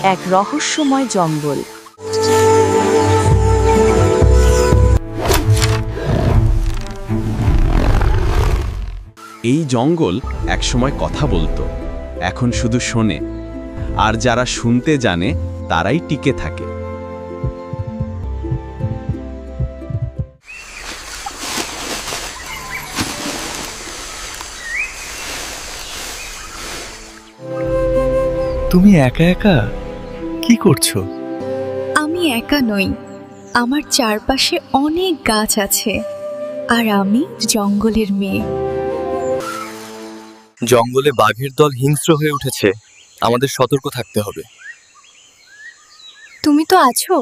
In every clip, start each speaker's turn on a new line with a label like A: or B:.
A: এক রহস্যময় জঙ্গল।
B: এই জঙ্গল একসময় কথা বলতো, এখন শুধু শোনে, আর যারা শুনতে জানে তারাই টিকে থাকে।
C: তুমি একা একা কি করছো?
D: আমি একা নই, আমার চারপাশে অনেক গাছ আছে, আর আমি জঙ্গলের মেয়ে।
C: জঙ্গলে বাঘের দল হিংস্র হয়ে উঠেছে, আমাদের সতর্ক থাকতে হবে।
D: তুমি তো আছো।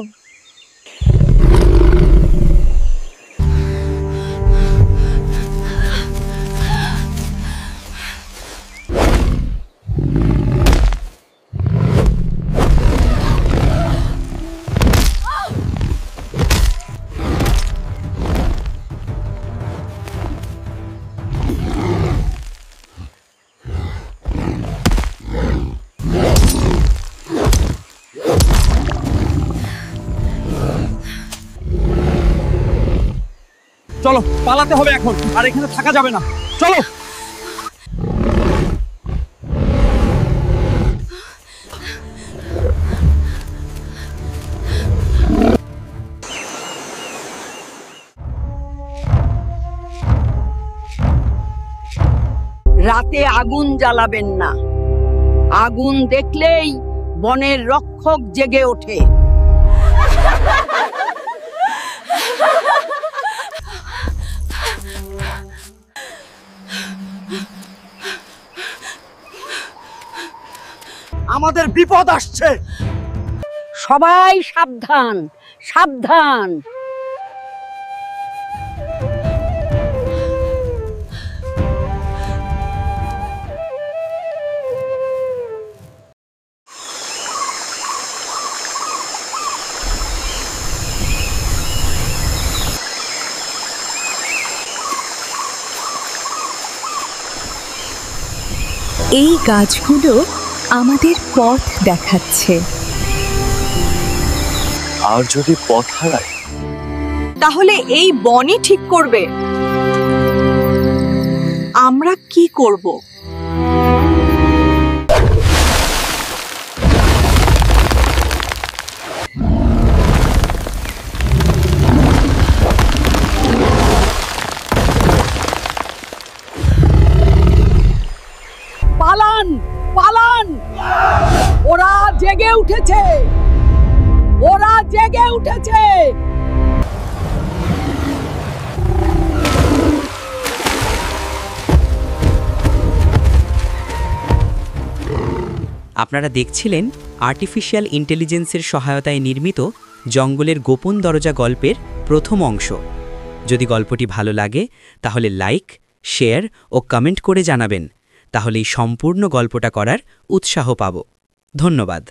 E: চলো, পালাতে হবে এখন, আর এখানে থাকা যাবে না। চলো।
F: রাতে আগুন জ্বালাবেন না, আগুন দেখলেই বনের রক্ষক জেগে ওঠে।
E: আমাদের বিপদ আসছে।
F: সবাই সাবধান, সাবধান।
D: এই গাছগুলো আমাদের পথ দেখাচ্ছে।
C: আর যদি পথ হারায়,
G: তাহলে এই বনই ঠিক করবে আমরা কি করব।
F: পালান, পালান, ওরা জেগে উঠেছে, ওরা জেগে উঠেছে।
H: আপনারা দেখছিলেন আর্টিফিশিয়াল ইন্টেলিজেন্সের সহায়তায় নির্মিত জঙ্গলের গোপন দরজা গল্পের প্রথম অংশ। যদি গল্পটি ভালো লাগে তাহলে লাইক, শেয়ার ও কমেন্ট করে জানাবেন, তাহলেই সম্পূর্ণ গল্পটা করার উৎসাহ পাব। ধন্যবাদ।